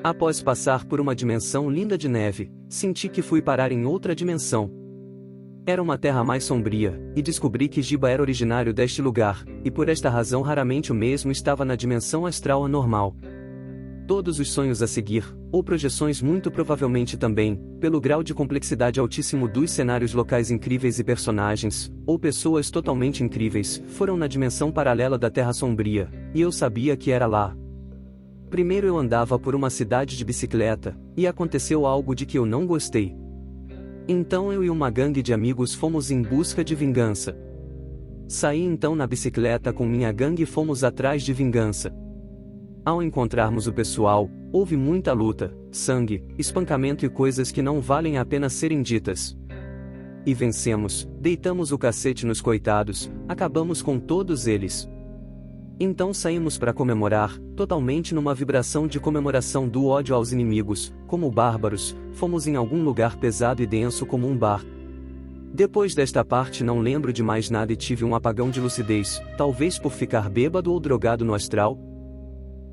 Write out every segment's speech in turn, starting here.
Após passar por uma dimensão linda de neve, senti que fui parar em outra dimensão. Era uma terra mais sombria, e descobri que Giba era originário deste lugar, e por esta razão raramente o mesmo estava na dimensão astral anormal. Todos os sonhos a seguir, ou projeções muito provavelmente também, pelo grau de complexidade altíssimo dos cenários locais incríveis e personagens, ou pessoas totalmente incríveis, foram na dimensão paralela da Terra Sombria, e eu sabia que era lá. Primeiro eu andava por uma cidade de bicicleta, e aconteceu algo de que eu não gostei. Então eu e uma gangue de amigos fomos em busca de vingança. Saí então na bicicleta com minha gangue e fomos atrás de vingança. Ao encontrarmos o pessoal, houve muita luta, sangue, espancamento e coisas que não valem a pena serem ditas. E vencemos, deitamos o cacete nos coitados, acabamos com todos eles. Então saímos para comemorar, totalmente numa vibração de comemoração do ódio aos inimigos, como bárbaros, fomos em algum lugar pesado e denso como um bar. Depois desta parte não lembro de mais nada e tive um apagão de lucidez, talvez por ficar bêbado ou drogado no astral.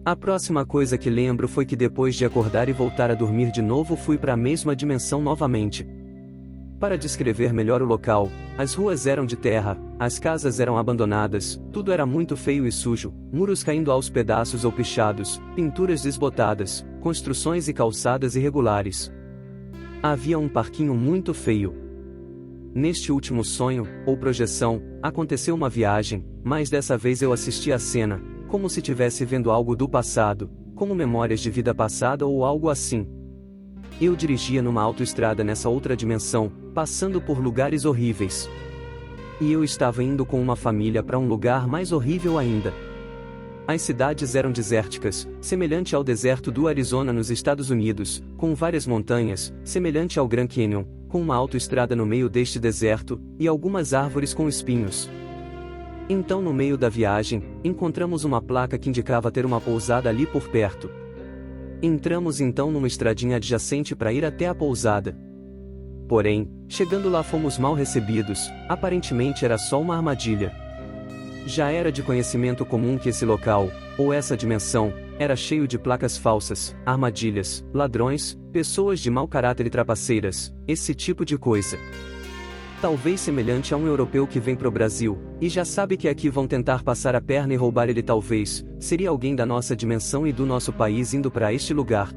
A próxima coisa que lembro foi que depois de acordar e voltar a dormir de novo fui para a mesma dimensão novamente. Para descrever melhor o local, as ruas eram de terra, as casas eram abandonadas, tudo era muito feio e sujo, muros caindo aos pedaços ou pichados, pinturas desbotadas, construções e calçadas irregulares. Havia um parquinho muito feio. Neste último sonho, ou projeção, aconteceu uma viagem, mas dessa vez eu assisti a cena, como se tivesse vendo algo do passado, como memórias de vida passada ou algo assim. Eu dirigia numa autoestrada nessa outra dimensão, passando por lugares horríveis. E eu estava indo com uma família para um lugar mais horrível ainda. As cidades eram desérticas, semelhante ao deserto do Arizona nos Estados Unidos, com várias montanhas, semelhante ao Grand Canyon, com uma autoestrada no meio deste deserto, e algumas árvores com espinhos. Então no meio da viagem, encontramos uma placa que indicava ter uma pousada ali por perto. Entramos então numa estradinha adjacente para ir até a pousada. Porém, chegando lá fomos mal recebidos, aparentemente era só uma armadilha. Já era de conhecimento comum que esse local, ou essa dimensão, era cheio de placas falsas, armadilhas, ladrões, pessoas de mau caráter e trapaceiras, esse tipo de coisa. Talvez semelhante a um europeu que vem pro Brasil, e já sabe que aqui vão tentar passar a perna e roubar ele talvez, seria alguém da nossa dimensão e do nosso país indo para este lugar.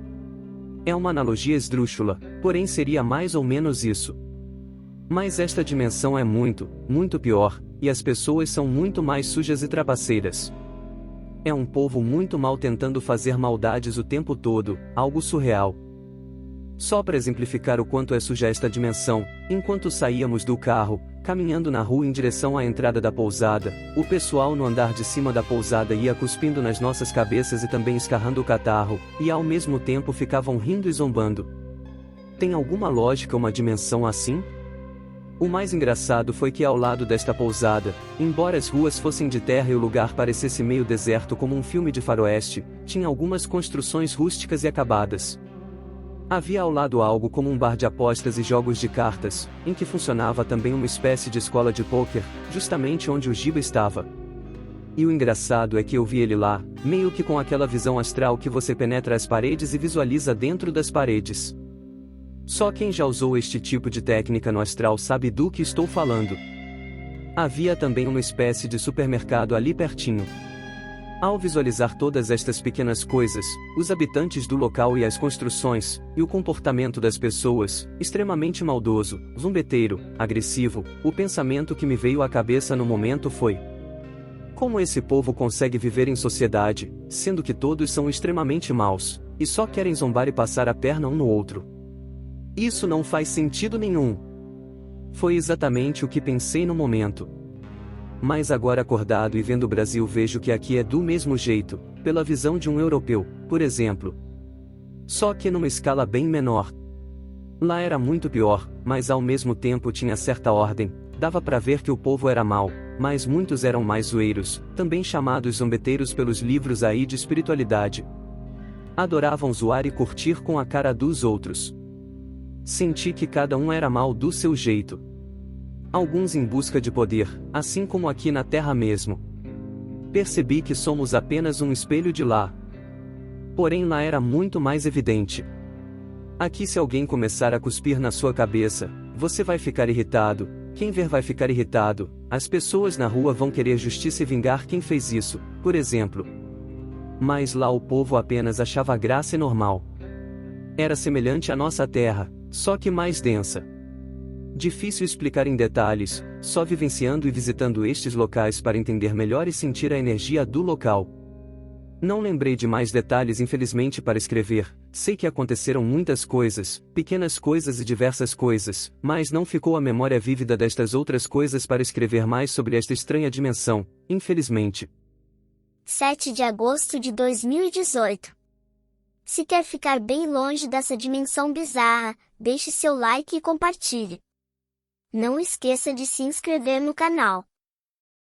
É uma analogia esdrúxula, porém seria mais ou menos isso. Mas esta dimensão é muito, muito pior, e as pessoas são muito mais sujas e trapaceiras. É um povo muito mal tentando fazer maldades o tempo todo, algo surreal. Só para exemplificar o quanto é suja esta dimensão, enquanto saíamos do carro, caminhando na rua em direção à entrada da pousada, o pessoal no andar de cima da pousada ia cuspindo nas nossas cabeças e também escarrando o catarro, e ao mesmo tempo ficavam rindo e zombando. Tem alguma lógica uma dimensão assim? O mais engraçado foi que ao lado desta pousada, embora as ruas fossem de terra e o lugar parecesse meio deserto como um filme de faroeste, tinha algumas construções rústicas e acabadas. Havia ao lado algo como um bar de apostas e jogos de cartas, em que funcionava também uma espécie de escola de pôquer, justamente onde o Giba estava. E o engraçado é que eu vi ele lá, meio que com aquela visão astral que você penetra as paredes e visualiza dentro das paredes. Só quem já usou este tipo de técnica no astral sabe do que estou falando. Havia também uma espécie de supermercado ali pertinho. Ao visualizar todas estas pequenas coisas, os habitantes do local e as construções, e o comportamento das pessoas, extremamente maldoso, zombeteiro, agressivo, o pensamento que me veio à cabeça no momento foi: como esse povo consegue viver em sociedade, sendo que todos são extremamente maus, e só querem zombar e passar a perna um no outro? Isso não faz sentido nenhum. Foi exatamente o que pensei no momento. Mas agora acordado e vendo o Brasil vejo que aqui é do mesmo jeito, pela visão de um europeu, por exemplo. Só que numa escala bem menor. Lá era muito pior, mas ao mesmo tempo tinha certa ordem, dava para ver que o povo era mau, mas muitos eram mais zoeiros, também chamados zombeteiros pelos livros aí de espiritualidade. Adoravam zoar e curtir com a cara dos outros. Senti que cada um era mau do seu jeito. Alguns em busca de poder, assim como aqui na Terra mesmo. Percebi que somos apenas um espelho de lá. Porém lá era muito mais evidente. Aqui se alguém começar a cuspir na sua cabeça, você vai ficar irritado, quem ver vai ficar irritado, as pessoas na rua vão querer justiça e vingar quem fez isso, por exemplo. Mas lá o povo apenas achava graça e normal. Era semelhante à nossa terra, só que mais densa. Difícil explicar em detalhes, só vivenciando e visitando estes locais para entender melhor e sentir a energia do local. Não lembrei de mais detalhes infelizmente para escrever, sei que aconteceram muitas coisas, pequenas coisas e diversas coisas, mas não ficou a memória vívida destas outras coisas para escrever mais sobre esta estranha dimensão, infelizmente. 7 de agosto de 2018. Se quer ficar bem longe dessa dimensão bizarra, deixe seu like e compartilhe. Não esqueça de se inscrever no canal.